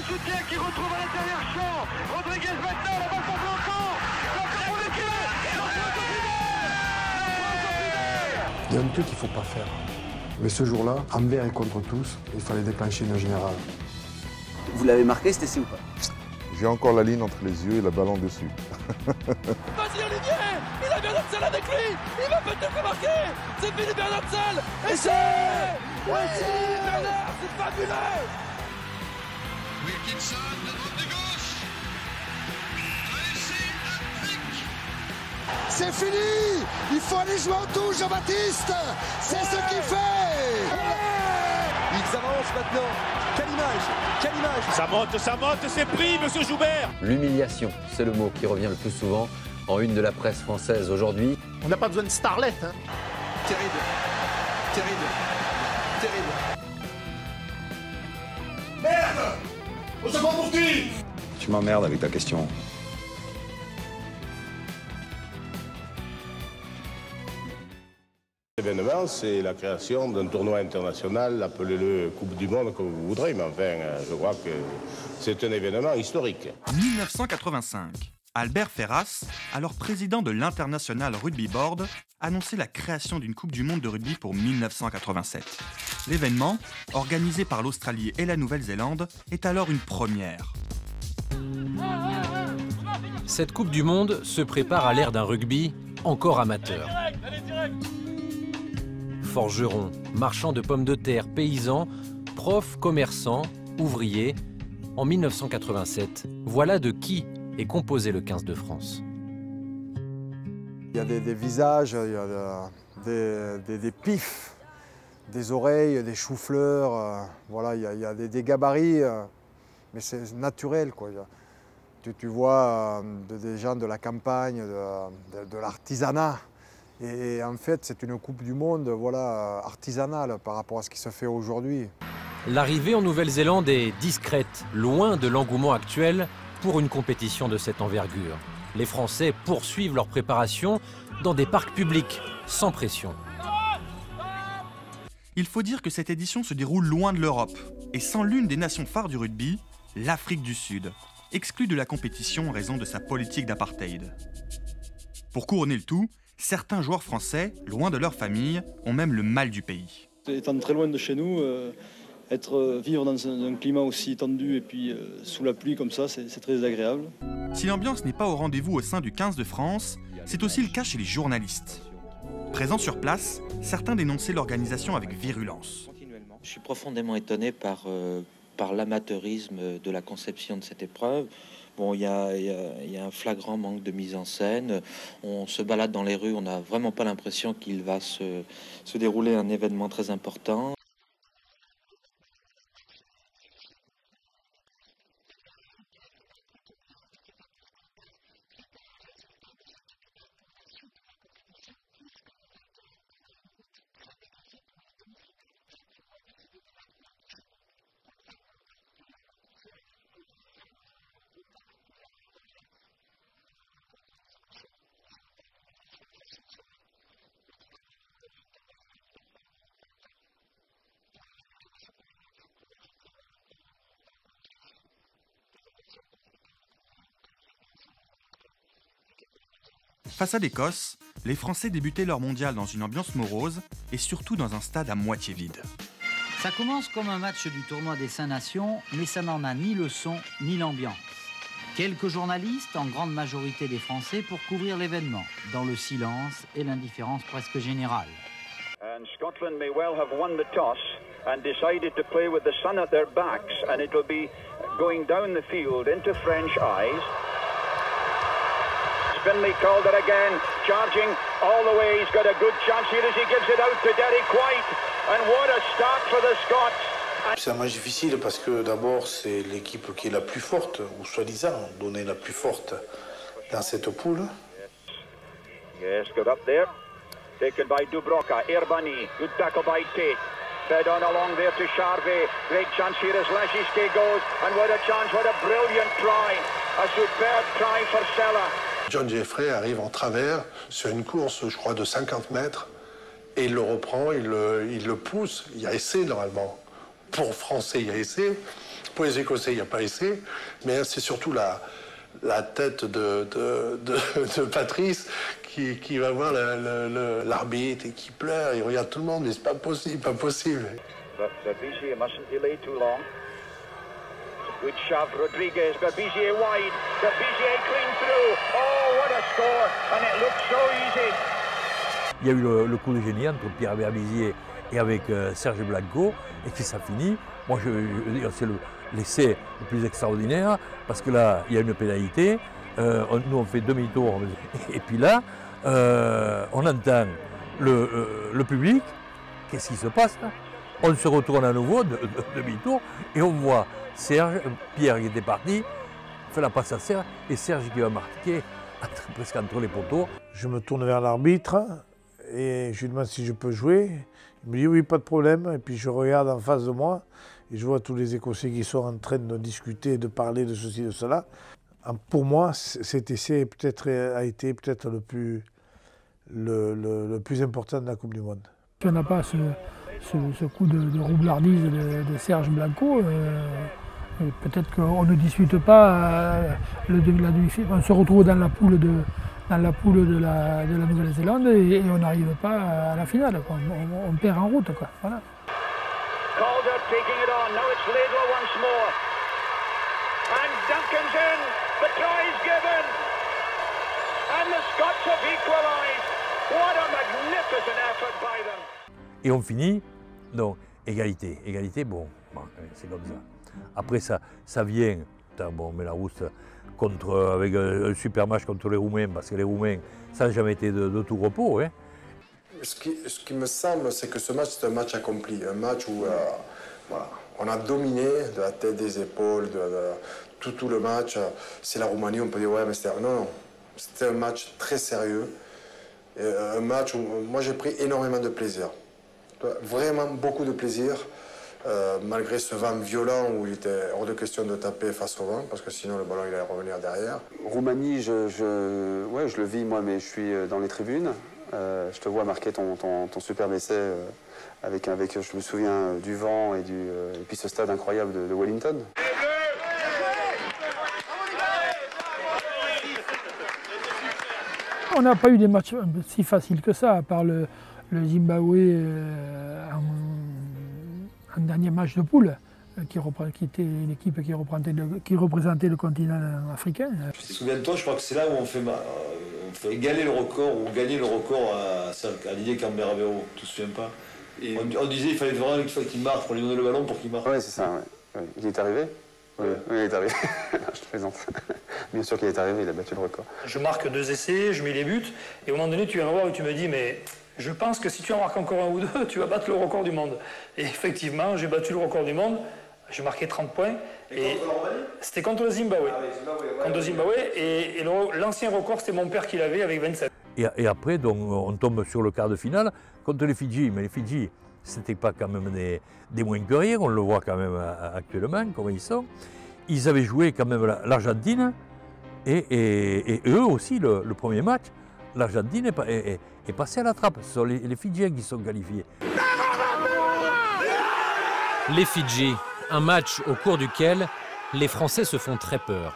du soutien qui retrouve à l'intérieur champ. Rodriguez maintenant, la balle pour Blanco. Blanco pour le tir. Il y a un truc qu'il ne faut pas faire. Mais ce jour-là, envers et contre tous, il fallait déclencher une générale. Vous l'avez marqué cet essai ou pas? J'ai encore la ligne entre les yeux et le ballon dessus. Vas-y Olivier, il a Bernatzel avec lui, il va peut-être marquer. C'est Philippe Bernatzel. Et c'est Bernard, c'est fabuleux. Wilkinson, la droite de gauche. C'est fini. Il faut aller jouer en touche, Jean-Baptiste. C'est ce qu'il fait. Ils avancent maintenant. Quelle image, quelle image. Ça monte, c'est pris, monsieur Joubert. L'humiliation, c'est le mot qui revient le plus souvent en une de la presse française aujourd'hui. On n'a pas besoin de starlet, hein. Terrible, terrible, terrible. Merde! On se prend pour qui? Tu m'emmerdes avec ta question. L'événement, c'est la création d'un tournoi international, appelez-le Coupe du Monde comme vous voudrez, mais enfin, je crois que c'est un événement historique. 1985. Albert Ferras, alors président de l'International Rugby Board, annonçait la création d'une Coupe du Monde de rugby pour 1987. L'événement, organisé par l'Australie et la Nouvelle-Zélande, est alors une première. Cette Coupe du Monde se prépare à l'ère d'un rugby encore amateur. Forgerons, marchands de pommes de terre, paysans, profs, commerçants, ouvriers. En 1987, voilà de qui est composé le 15 de France. Il y a des visages, il y a des pifs, des oreilles, des choux-fleurs. Voilà, il y a des gabarits, mais c'est naturel, quoi. Tu vois des gens de la campagne, de l'artisanat. Et en fait, c'est une Coupe du Monde, voilà, artisanale par rapport à ce qui se fait aujourd'hui. L'arrivée en Nouvelle-Zélande est discrète, loin de l'engouement actuel pour une compétition de cette envergure. Les Français poursuivent leur préparation dans des parcs publics, sans pression. Il faut dire que cette édition se déroule loin de l'Europe, et sans l'une des nations phares du rugby, l'Afrique du Sud, exclue de la compétition en raison de sa politique d'apartheid. Pour couronner le tout, certains joueurs français, loin de leur famille, ont même le mal du pays. Étant très loin de chez nous, vivre dans un climat aussi tendu et puis sous la pluie comme ça, c'est très agréable. Si l'ambiance n'est pas au rendez-vous au sein du 15 de France, c'est aussi le cas chez les journalistes. Présents sur place, certains dénonçaient l'organisation avec virulence. Je suis profondément étonné par l'amateurisme de la conception de cette épreuve. Bon, il y a un flagrant manque de mise en scène. On se balade dans les rues, on n'a vraiment pas l'impression qu'il va se dérouler un événement très important. Face à l'Écosse, les Français débutaient leur mondial dans une ambiance morose et surtout dans un stade à moitié vide. Ça commence comme un match du tournoi des 5 Nations, mais ça n'en a ni le son ni l'ambiance. Quelques journalistes, en grande majorité des Français, pour couvrir l'événement, dans le silence et l'indifférence presque générale. And Scotland may well have won the toss and decided to play with the sun at their backs, and it will be going down the field into French eyes. Finlay called it again, charging all the way. He's got a good chance here as he gives it out to Derek White. And what a start for the Scots. C'est un match difficile parce que d'abord c'est l'équipe qui est la plus forte, ou soi-disant donnée la plus forte dans cette poule. Yes, good up there. Taken by Dubroka, Irbani, good tackle by Tate. Fed on along there to Charvet. Great chance here as Lashiske goes. And what a chance, what a brilliant try. A superb try for Sella. John Jeffrey arrive en travers sur une course, je crois, de 50 mètres. Et il le reprend, il le pousse. Il y a essai normalement. Pour Français, il y a essai. Pour les Écossais, il n'y a pas essai, mais c'est surtout la tête de Patrice qui va voir l'arbitre et qui pleure, il regarde tout le monde, mais c'est pas possible, pas possible. Berbizier mustn't delay too long. Good shove, Rodriguez, Berbizier wide, Berbizier clean through. Oh, what a score, and it looks so easy. Il y a eu le coup de génie entre Pierre Berbizier et avec Serge Blanco, et qui ça finit. Moi, je veux dire, c'est l'essai le plus extraordinaire, parce que là, il y a une pénalité, nous on fait demi-tour, et puis là, on entend le public, qu'est-ce qui se passe là? On se retourne à nouveau, demi-tour, et on voit Pierre qui était parti, fait la passe à Serge, et Serge qui va marquer presque entre les poteaux. Je me tourne vers l'arbitre, et je lui demande si je peux jouer. Il me dit oui, pas de problème, et puis je regarde en face de moi, et je vois tous les Écossais qui sont en train de discuter, de parler de ceci, de cela. Pour moi, cet essai a été peut-être le plus important de la Coupe du Monde. On n'a pas ce coup de roublardise de Serge Blanco. Peut-être qu'on ne dispute pas la demi-finale. On se retrouve dans la poule de la Nouvelle-Zélande et on n'arrive pas à la finale. On perd en route, quoi. Voilà. Calder taking it on, now it's Laidlaw once more. And Duncan's in, the try is given. And the Scots have equalised. What a magnificent effort by them. Et on finit, donc égalité. Égalité, bon c'est comme ça. Après ça vient, bon, mais la Rousse avec un super match contre les Roumains, parce que les Roumains, ça n'a jamais été de tout repos. Hein. Ce qui me semble, c'est que ce match, c'est un match accompli. Un match où voilà, on a dominé de la tête, des épaules, tout le match. C'est la Roumanie, on peut dire, ouais, mais c'était... Non, c'était un match très sérieux. Et un match où moi, j'ai pris énormément de plaisir. Vraiment beaucoup de plaisir. Malgré ce vent violent où il était hors de question de taper face au vent, parce que sinon le ballon il allait revenir derrière. Roumanie, je le vis moi, mais je suis dans les tribunes. Je te vois marquer ton superbe essai avec, je me souviens, du vent et puis ce stade incroyable de Wellington. On n'a pas eu des matchs si faciles que ça, à part le Zimbabwe un dernier match de poule, qui était l'équipe qui représentait le continent africain. Souviens-toi, je crois que c'est là où on fait égaler le record, ou gagner le record à Didier Cambert-Avero, tu te souviens pas? Et on disait qu'il fallait vraiment qu'il marque, pour lui donner le ballon pour qu'il marque. Oui, c'est ça, ouais. Il est arrivé? Oui, il est arrivé. Je te plaisante. Bien sûr qu'il est arrivé, il a battu le record. Je marque 2 essais, je mets les buts, et à un moment donné, tu viens me voir et tu me dis, mais je pense que si tu en marques encore un ou deux, tu vas battre le record du monde. Et effectivement, j'ai battu le record du monde, j'ai marqué 30 points. Et c'était contre le Zimbabwe. Contre le Zimbabwe, et l'ancien record, c'était mon père qui l'avait avec 27. Et après, donc, on tombe sur le quart de finale contre les Fidji. Mais les Fidji, c'était pas quand même des moins que rien, on le voit quand même actuellement, comment ils sont. Ils avaient joué quand même l'Argentine, et eux aussi, le premier match, l'Argentine est passée à la trappe. Ce sont les Fidjiens qui sont qualifiés. Les Fidji, un match au cours duquel les Français se font très peur.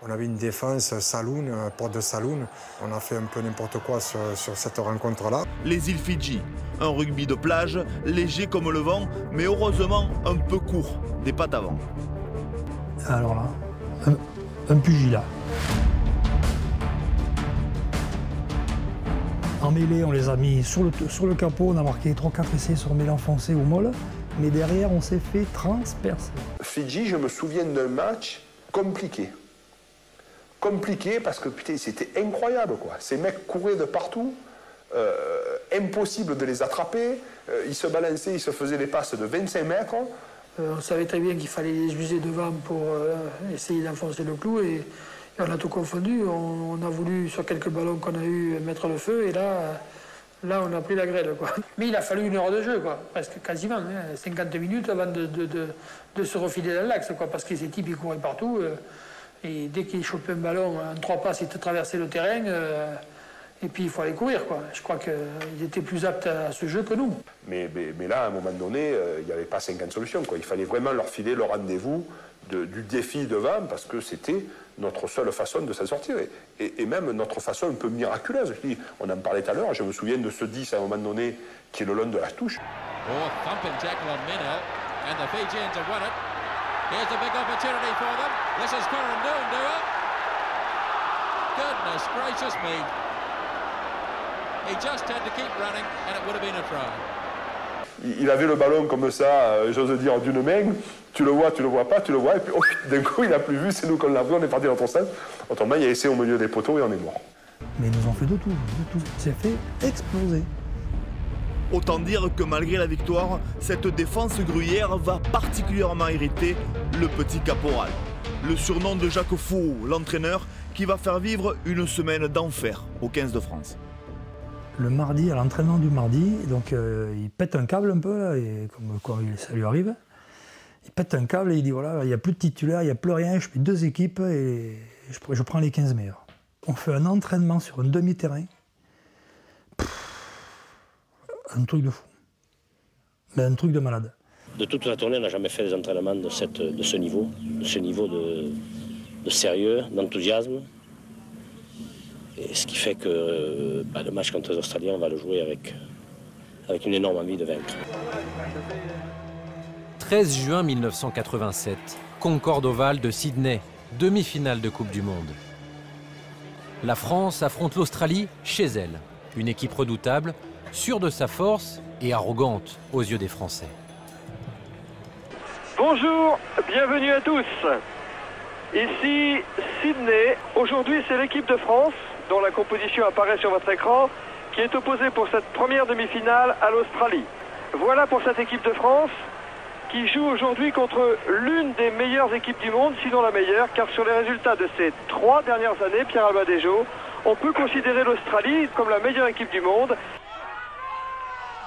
On avait une défense saloon, porte de saloon. On a fait un peu n'importe quoi sur cette rencontre-là. Les îles Fidji, un rugby de plage, léger comme le vent, mais heureusement un peu court, des pattes avant. Alors là, un pugilat. En mêlée, on les a mis sur le capot, on a marqué 3-4 essais sur mêlée enfoncée ou molle, mais derrière, on s'est fait transpercer. Fidji, je me souviens d'un match compliqué. Compliqué parce que putain, c'était incroyable, quoi. Ces mecs couraient de partout, impossible de les attraper, ils se balançaient, ils se faisaient des passes de 25 mètres. On savait très bien qu'il fallait les user devant pour essayer d'enfoncer le clou et on a tout confondu. On a voulu, sur quelques ballons qu'on a eu, mettre le feu et là on a pris la grêle, quoi. Mais il a fallu 1 heure de jeu, quoi, presque quasiment, 50 minutes avant de se refiler dans l'axe, quoi, parce que ces types ils couraient partout et dès qu'ils chopaient un ballon, en 3 passes, ils te traversaient le terrain. Et puis il faut aller courir, quoi. Je crois qu'il était plus apte à ce jeu que nous. Mais là, à un moment donné, il n'y avait pas 50 solutions, quoi. Il fallait vraiment leur filer le rendez-vous du défi devant, parce que c'était notre seule façon de s'en sortir. Et même notre façon un peu miraculeuse. Je dis, on en parlait tout à l'heure, je me souviens de ce 10 à un moment donné, qui est le long de la touche. Oh, thumping tackle on Menel, and the Fijians have won it. Here's a big opportunity for them. This is Corin Doondua. Goodness gracious me. He just had to keep running, and it would have been a try. Il avait le ballon comme ça, j'ose dire, d'une main. Tu le vois pas, tu le vois, et puis oh, d'un coup, il n'a plus vu, c'est nous qu'on l'a vu, on est parti dans ton sens. Autrement, il a essayé au milieu des poteaux et on est mort. Mais ils nous ont fait de tout. Il s'est fait exploser. Autant dire que malgré la victoire, cette défense gruyère va particulièrement irriter le petit caporal. Le surnom de Jacques Fou, l'entraîneur, qui va faire vivre une semaine d'enfer au 15 de France. Le mardi, à l'entraînement du mardi, donc il pète un câble un peu, là, et comme ça lui arrive. Il pète un câble et il dit voilà, il n'y a plus de titulaire, il n'y a plus rien, je fais 2 équipes et je prends les 15 meilleurs. On fait un entraînement sur un demi-terrain. Un truc de fou. Un truc de malade. De toute la tournée, on n'a jamais fait des entraînements de ce niveau de sérieux, d'enthousiasme. Et ce qui fait que le match contre les Australiens, on va le jouer avec une énorme envie de vaincre. 13 juin 1987, Concorde Oval de Sydney, demi-finale de Coupe du Monde. La France affronte l'Australie chez elle, une équipe redoutable, sûre de sa force et arrogante aux yeux des Français. Bonjour, bienvenue à tous. Ici Sydney. Aujourd'hui, c'est l'équipe de France, dont la composition apparaît sur votre écran, qui est opposée pour cette première demi-finale à l'Australie. Voilà pour cette équipe de France qui joue aujourd'hui contre l'une des meilleures équipes du monde, sinon la meilleure, car sur les résultats de ces 3 dernières années, Pierre Albadejo, on peut considérer l'Australie comme la meilleure équipe du monde.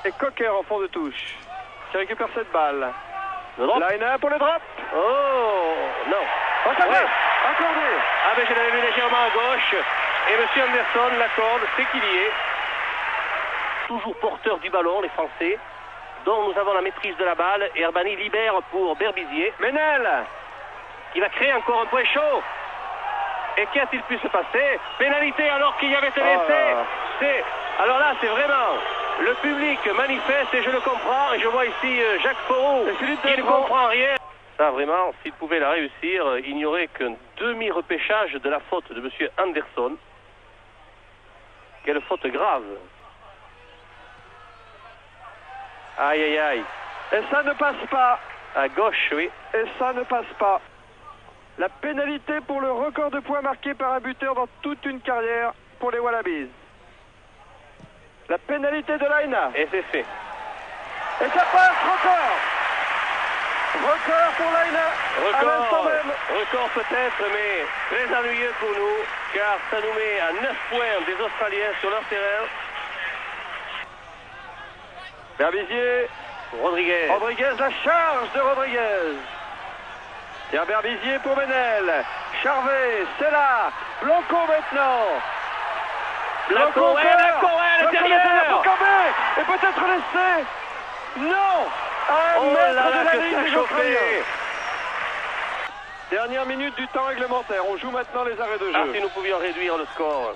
Et Cocker en fond de touche, qui récupère cette balle. Line-up pour le drop. Oh, non. Accordé. Ah ben je l'avais vu légèrement à gauche. Et M. Anderson l'accorde, c'est qu'il y est. Toujours porteur du ballon, les Français, dont nous avons la maîtrise de la balle. Et Herbani libère pour Berbizier. Menel, qui va créer encore un point chaud. Et qu'a-t-il pu se passer? Pénalité alors qu'il y avait un essai. Alors là, c'est vraiment... Le public manifeste et je le comprends. Et je vois ici Jacques Foreau qui ne comprend rien. Ça, vraiment, s'il pouvait la réussir, il n'y aurait qu'un demi-repêchage de la faute de M. Anderson. Quelle faute grave. Aïe, aïe, aïe. Et ça ne passe pas. À gauche, oui. Et ça ne passe pas. La pénalité pour le record de points marqué par un buteur dans toute une carrière pour les Wallabies. La pénalité de Laina. Et c'est fait. Et ça passe, record. Record pour Laina. Record peut-être, mais très ennuyeux pour nous, car ça nous met à 9 points des Australiens sur leur terrain. Berbizier. Rodriguez, la charge de Rodriguez. Pierre Berbizier pour Menel. Charvet, c'est là. Blanco maintenant. Blanco, à l'intérieur. Et peut-être laissé. Non. Un mètre de la ligne des Australiens. Dernière minute du temps réglementaire. On joue maintenant les arrêts de jeu. Ah, si nous pouvions réduire le score.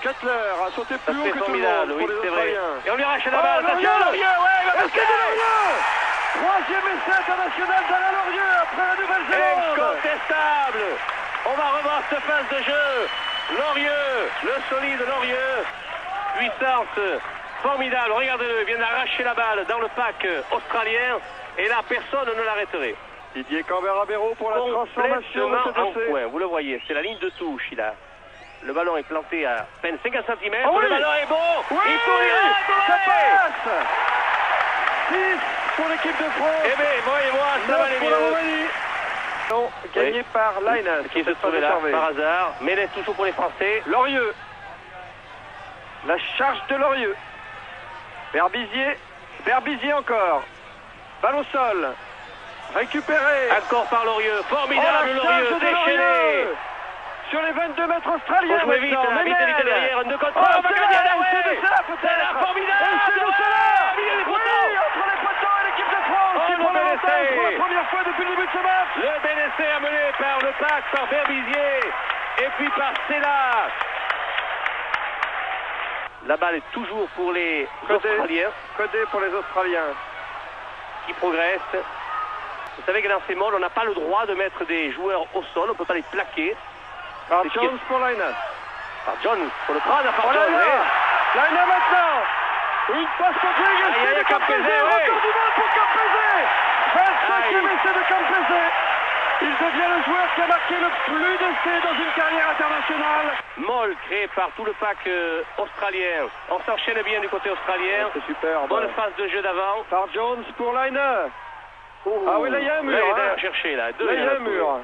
Cutler a sauté plus haut que tout le monde pour les Australiens. Et on lui arrache la balle. Laurieux, est-ce que Laurieux? 3e essai international d'Alain Laurieux après la Nouvelle-Zélande. Incontestable. On va revoir cette phase de jeu. Laurieux, le solide Laurieux. Puissance formidable. Regardez-le, il vient d'arracher la balle dans le pack australien. Et là, personne ne l'arrêterait. Didier Cambera-Béraud pour la transformation de cet essai. Point, vous le voyez, c'est la ligne de touche. Le ballon est planté à peine 50 cm. Oh oui. Le ballon est bon. Oui, il faut ça passe. 6 pour l'équipe de France. Eh bien, voyez-moi, ça va aller mieux. Gagné par Laina. Qui se trouvait là par hasard. Mais laisse toujours pour les Français. Laurieux. La charge de Laurieux. Berbizier encore. Balle au sol. Récupéré. Encore par Laurieux. Formidable Laurieux. Déchaîné. sur les 22 mètres australiens. Faut jouer vite, là, vite derrière, un 2 contre 1, on va gagner la c'est de cela peut-être. C'est la formidable. Et c'est de cela. Oui, les poteaux. Oui, entre les poteaux et l'équipe de France qui prend l'avantage pour la première fois depuis le début de ce match. Le bel essai amené par le pack, par Berbizier et puis par Sella. La balle est toujours pour les Australiens. Codé pour les Australiens. Qui progressent. Vous savez que dans ces modes, on n'a pas le droit de mettre des joueurs au sol, on ne peut pas les plaquer. Par Jones pour Laina. Par Jones, pour le prendre, par Jones. Laina maintenant. Une passe contre les de Campese. Record du monde pour Campese. 25e essai de Campese. Il devient le joueur qui a marqué le plus d'essais dans une carrière internationale. Moll créé par tout le pack australien. On s'enchaîne bien du côté australien. C'est super. Bonne phase de jeu d'avant. Par Jones pour Laina. Ah oui, là il y a un mur. Là, il est chercher, là. Là il y a un mur.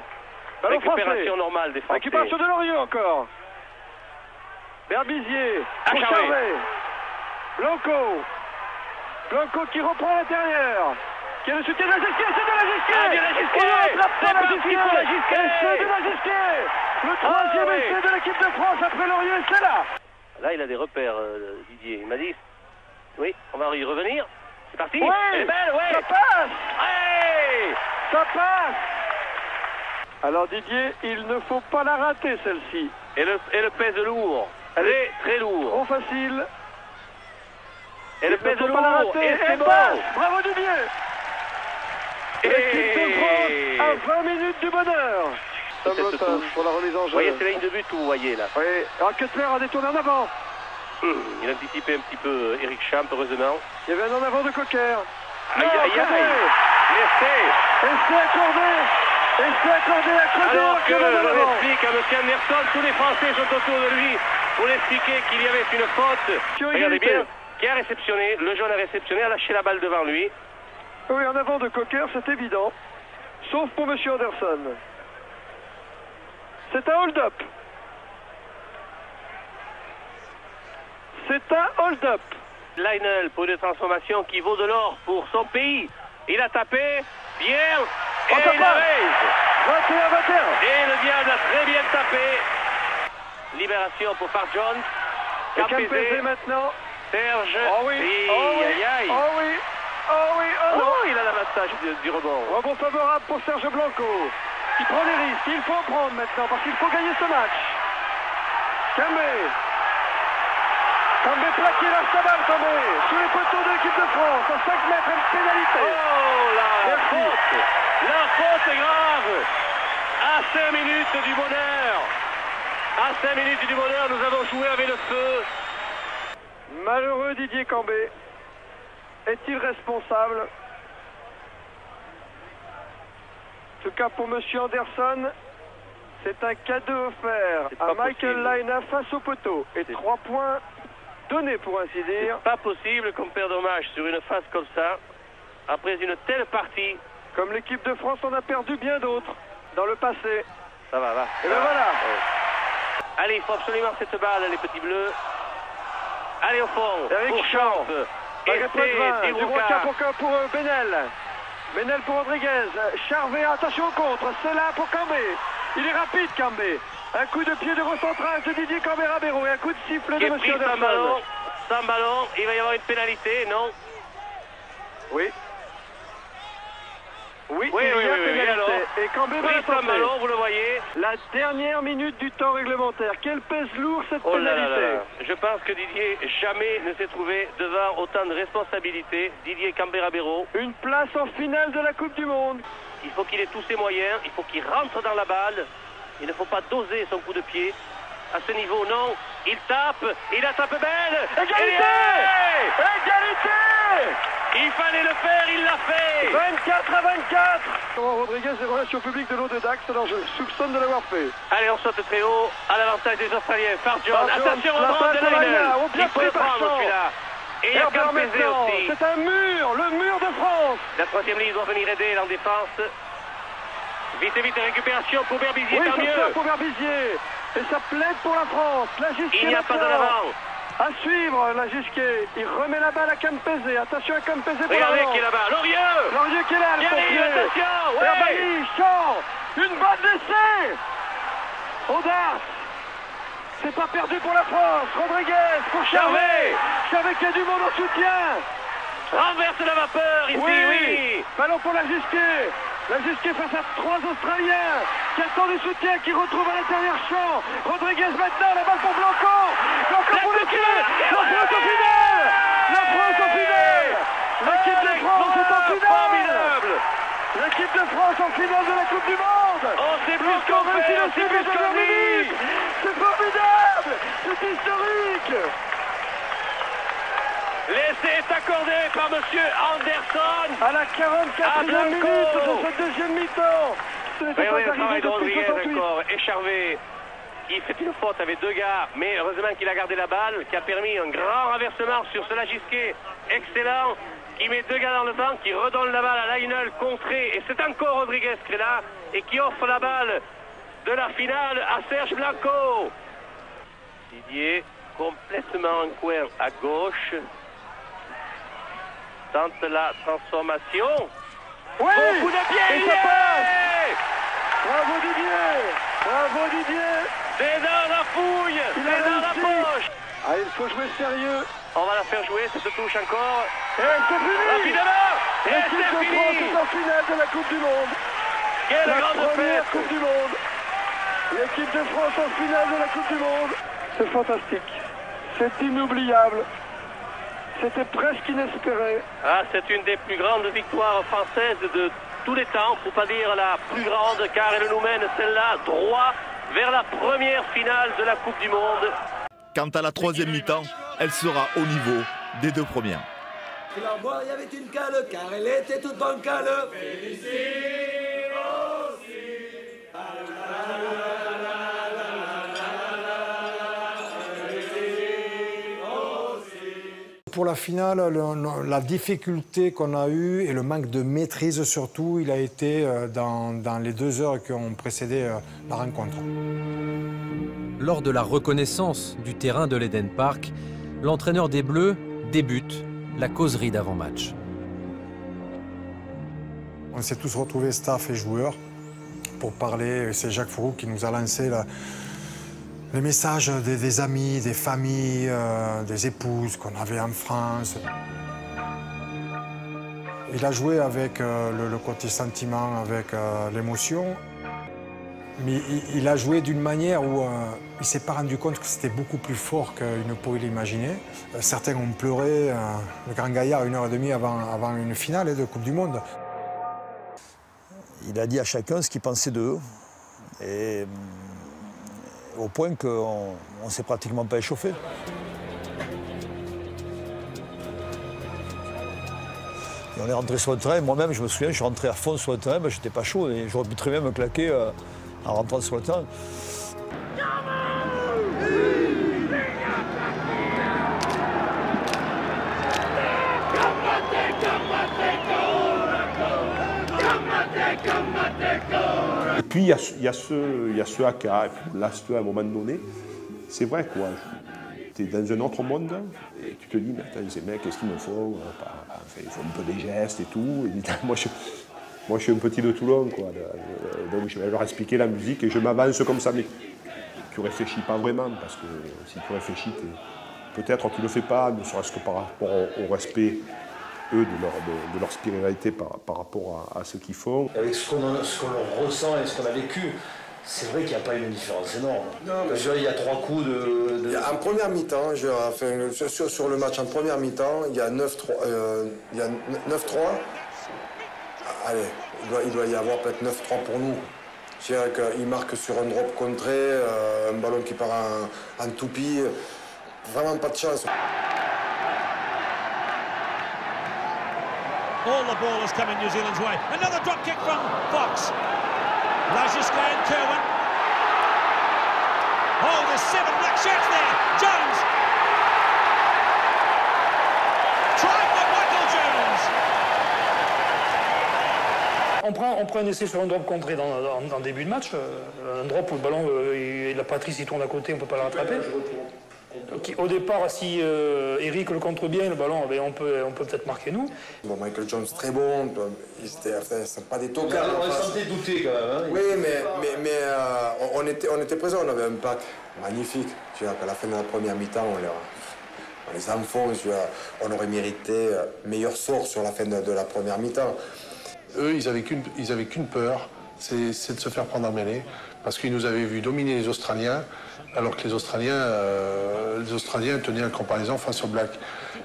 Ballon récupération normale des Français. Récupération de Lorieux encore. Berbizier. Pour Charvet. Blanco. Blanco qui reprend l'intérieur. Qui a le soutien de la Gisquet. C'est de la Gisquet. Ah, de la Gisquet. C'est parti pour la Gisquet. C'est de la Gisquet. Le troisième essai de l'équipe de France après Lorieux, c'est là. Là, il a des repères, Didier. Il m'a dit, oui, on va y revenir. C'est parti. Oui, elle est belle, ouais. Ça passe. Ouais. Ça passe. Alors Didier, il ne faut pas la rater celle-ci. Et le pèse lourd. Elle est très lourd. Trop facile. Et le pèse lourd. Pas la rater. Et c'est bon. Bravo Didier. L'équipe de France à 20 minutes du bonheur. Touche. Pour la remise en jeu. Vous voyez, c'est la ligne de but où vous voyez là. Oui. Alors Kessler a détourné en avant. Il a anticipé un petit peu Eric Champ, heureusement. Il y avait un en avant de Cocker. Aïe, aïe, aïe. L'essai. Essai accordé. Essai accordé à Cocker. Alors que l'on explique à M. Anderson, tous les Français sont autour de lui pour l'expliquer qu'il y avait une faute. Regardez bien, qui a réceptionné, le jaune a réceptionné, a lâché la balle devant lui. Oui, en avant de Cocker, c'est évident. Sauf pour M. Anderson. C'est un hold-up. C'est un hold-up. Lionel pour une transformation qui vaut de l'or pour son pays. Il a tapé bien et il a raise. 21-21. Et le diable a très bien tapé. Libération pour Far Jones. Campese maintenant. Serge. Oh oui. Et oh oui. aïe, aïe. Oh oui. Oh oui. Oh non. Oh, il a l'avantage du rebond. Rebond favorable pour Serge Blanco. Qui prend des risques. Il faut en prendre maintenant parce qu'il faut gagner ce match. Cambé. Cambé plaqué là, sa balle Cambé. Sous les poteaux de l'équipe de France. À 5 mètres, une pénalité. Oh la faute. La faute grave. À 5 minutes du bonheur. À 5 minutes du bonheur, nous avons joué avec le feu. Malheureux Didier Cambé. Est-il responsable? En tout cas pour M. Anderson, c'est un cadeau offert à Michael Laina face au poteau. Et 3 points donnés pour ainsi dire. C'est pas possible qu'on perde un match sur une phase comme ça, après une telle partie. Comme l'équipe de France en a perdu bien d'autres dans le passé. Ça va. Et ben voilà. Allez, il faut absolument cette balle, les petits bleus. Allez au fond, Eric pour Champ. Et c'est Dubroca pour Benel. Benel pour Rodriguez. Charvet, attention au contre. C'est là pour Cambé. Il est rapide, Cambé. Un coup de pied de recentrage de Didier Cambé-Rabero et un coup de sifflet de M. Anderson. Sans ballon, il va y avoir une pénalité, non? Oui. Oui, il y a pénalité. Alors, et Cambé va sans ballon, vous le voyez. La dernière minute du temps réglementaire. Quelle pèse lourd cette pénalité. Là. Je pense que Didier jamais ne s'est trouvé devant autant de responsabilités. Didier Cambé-Rabero. Une place en finale de la Coupe du Monde. Il faut qu'il ait tous ses moyens, il faut qu'il rentre dans la balle. Il ne faut pas doser son coup de pied. À ce niveau, non. Il tape, il a tapé belle. Égalité. Il fallait le faire, il l'a fait. 24-24. Rodriguez est relation publique de l'eau de Dax, alors je soupçonne de l'avoir fait. Allez, on saute très haut, à l'avantage des Australiens. Far Jones, attention au rebond de Lionel. Il faut le prendre celui-là. Et il y a Campese aussi. C'est un mur, le mur de France. La troisième ligne doit venir aider en défense. Vite, récupération pour Berbizier, tant mieux. Oui, pour Berbizier. Et ça plaide pour la France. La Gisquet. Il n'y a pas de l'avant. À suivre, la Gisquet. Il remet la balle à Campese. Attention à Campese pour l'avant. Regardez qui est là-bas. Lorieux qui est là, le pompier. Attention. Herbani, Champ. Une balle d'essai. Audace. C'est pas perdu pour la France. Rodriguez pour Charvet. Charvet qui a du monde en soutien. Renverse la vapeur ici, oui. Ballon pour la Gisquet. La Gisquet face à 3 Australiens qui attendent du soutien, qui retrouvent à l'intérieur champ. Rodriguez maintenant, la balle pour Blanco. Blanco pour le tuer. La France au final. La France au final. L'équipe de France est en finale. Formidable. L'équipe de France en finale de la Coupe du Monde. Oh, c'est plus qu'on fait, c'est plus qu'on dit. C'est formidable. C'est historique. L'essai est accordé par monsieur Anderson. À la 44e minute de cette deuxième mi-temps. Oui, le travail de Rodriguez encore. Et Charvet, qui fait une faute avec 2 gars, mais heureusement qu'il a gardé la balle, qui a permis un grand renversement sur cela Gisquet. Excellent. Qui met 2 gars dans le banc, qui redonne la balle à Lionel contré. Et c'est encore Rodriguez qui est là et qui offre la balle de la finale à Serge Blanco. Didier, complètement en coin à gauche. Tente la transformation. Oui, beaucoup de pieds. Et ça passe. Bravo Didier. Bravo Didier. C'est dans la fouille. C'est dans la poche. Ah, il faut jouer sérieux. On va la faire jouer, cette touche encore. Et c'est fini. Rapidement. Et l'équipe de c'est France fini. est en finale de la Coupe du Monde. Quelle la grande première fête. Coupe du Monde. L'équipe de France en finale de la Coupe du Monde. C'est fantastique. C'est inoubliable. C'était presque inespéré. Ah, c'est une des plus grandes victoires françaises de tous les temps, pour pas dire la plus grande, car elle nous mène celle-là droit vers la première finale de la Coupe du Monde. Quant à la 3e mi-temps, elle sera au niveau des 2 premières. Il y avait une cale, car elle était toute bancale. Pour la finale, la difficulté qu'on a eue et le manque de maîtrise surtout, il a été dans les 2 heures qui ont précédé la rencontre. Lors de la reconnaissance du terrain de l'Eden Park, l'entraîneur des Bleus débute la causerie d'avant-match. On s'est tous retrouvés, staff et joueurs, pour parler. C'est Jacques Fourou qui nous a lancé les messages des amis, des familles, des épouses qu'on avait en France. Il a joué avec le côté sentiment, avec l'émotion. Mais il a joué d'une manière où il ne s'est pas rendu compte que c'était beaucoup plus fort qu'il ne pouvait l'imaginer. Certains ont pleuré, le grand gaillard, 1h30 avant une finale de Coupe du Monde. Il a dit à chacun ce qu'il pensait d'eux. Et au point qu'on ne s'est pratiquement pas échauffé. Et on est rentré sur le terrain. Moi-même, je me souviens, je suis rentré à fond sur le terrain, je n'étais pas chaud et j'aurais pu très bien me claquer en rentrant sur le terrain. Et puis il y a ce haka, et puis là, à un moment donné, c'est vrai quoi. Tu es dans un autre monde et tu te dis, mais attends, ces mecs, qu'est-ce qu'il me faut? Enfin, il faut un peu des gestes et tout. Et moi, je suis un petit de Toulon, quoi. Donc je vais leur expliquer la musique et je m'avance comme ça. Mais tu réfléchis pas vraiment, parce que si tu réfléchis, peut-être tu le fais pas, ne serait-ce que par rapport au respect, eux, de leur spiritualité par rapport à ce qu'ils font. Avec ce qu'on ressent et ce qu'on a vécu, c'est vrai qu'il n'y a pas une différence énorme. Non, mais il y a 3 coups de... En première mi-temps, sur le match en première mi-temps, il y a 9-3. Allez, il doit y avoir peut-être 9-3 pour nous. C'est-à-dire qu'il marque sur un drop contré, un ballon qui part en toupie. Vraiment pas de chance. All the ball is coming New Zealand's way. Another drop kick from Fox. La Gisquet and Kerwin. Oh, there's 7 black shirts there. Jones. Try for Michael Jones. On prend un essai sur un drop contré dans début de match. Un drop où le ballon, la Patrice il tourne à côté, on ne peut pas le rattraper. Au départ, si Eric le contre bien, le ballon, on peut peut-être marquer nous. Bon, Michael Jones très bon, c'est pas des tocards. On est censé douter quand même. Hein, oui, mais on était présents, on avait un pack magnifique. Tu vois, qu'à la fin de la première mi-temps, on les enfonce. On aurait mérité meilleur sort sur la fin de la première mi-temps. Eux, ils avaient qu'une peur, c'est de se faire prendre en mêlée, parce qu'ils nous avaient vu dominer les Australiens, alors que les Australiens tenaient en comparaison face aux Blacks.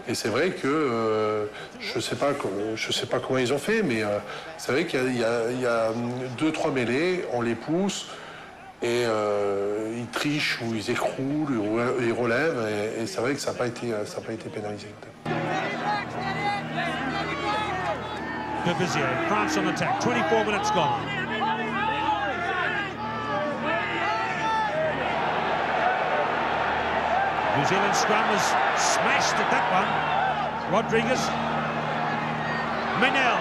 Et c'est vrai que je sais pas comment ils ont fait, mais c'est vrai qu'il y a 2-3 mêlées, on les pousse et ils trichent ou ils écroulent ou ils relèvent, et c'est vrai que ça n'a pas été pénalisé. Berbizier, France on attack, 24 minutes gone. New Zealand scrum was smashed at that one. Rodriguez, Menel,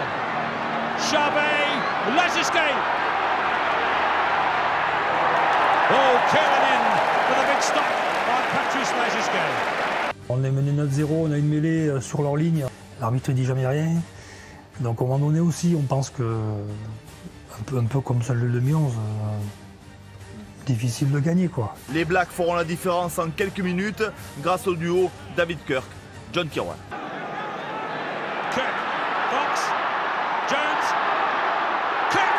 Charvet, Laziske. Oh, curling in for the big stop by Patrice Laziske. On est mené 9-0, on a une mêlée sur leur ligne. L'arbitre ne dit jamais rien. Donc à un moment donné aussi, on pense que, un peu comme celle de 2011, difficile de gagner, quoi. Les Blacks feront la différence en quelques minutes grâce au duo David Kirk, John Kirwan. Kirk, Fox, Jones, Kirk,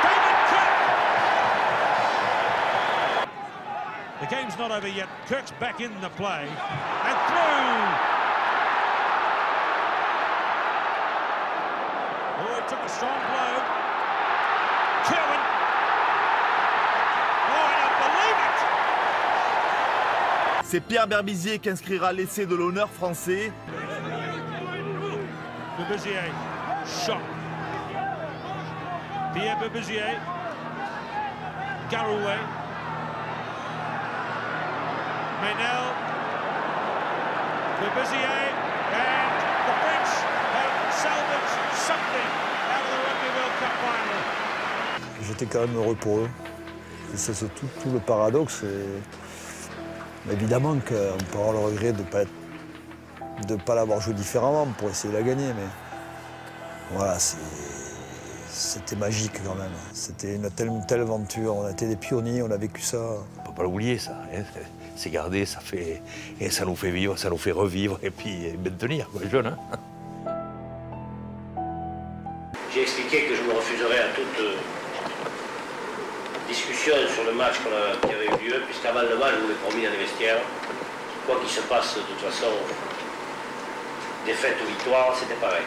David Kirk. The game's not over yet. Kirk's back in the play and through. Oh, it took a strong blow. Kirwan. Oh, I don't believe it! C'est Pierre Berbizier qui inscrira l'essai de l'honneur français. Berbizier, shot. Pierre Berbizier. Garouet. Menel. Berbizier. And the French have salvaged something out of the Rugby World Cup final. J'étais quand même heureux pour eux. C'est tout le paradoxe. Et évidemment qu'on peut avoir le regret de ne pas l'avoir joué différemment pour essayer de la gagner. Mais voilà, c'était magique quand même. C'était une telle aventure. On a été des pionniers, on a vécu ça. On ne peut pas l'oublier, ça. Hein. C'est gardé, ça fait... Et ça nous fait vivre, ça nous fait revivre et puis maintenir, quoi, jeune. Hein. J'ai expliqué que je me refuserais à toute discussion sur le match qui avait eu lieu, puisqu'avant le match, je vous l'ai promis dans les vestiaires, quoi qu'il se passe, de toute façon, défaite ou victoire, c'était pareil.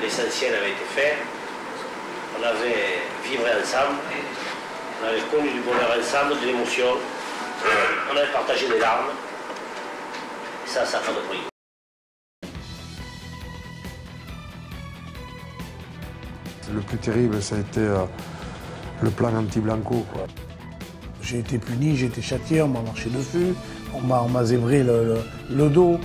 L'essentiel avait été fait, on avait vibré ensemble, on avait connu du bonheur ensemble, de l'émotion, on avait partagé des larmes, et ça n'a pas de prix. Le plus terrible, ça a été le plan anti-Blanco. J'ai été puni, j'ai été châtié, on m'a marché dessus, on m'a zébré le dos,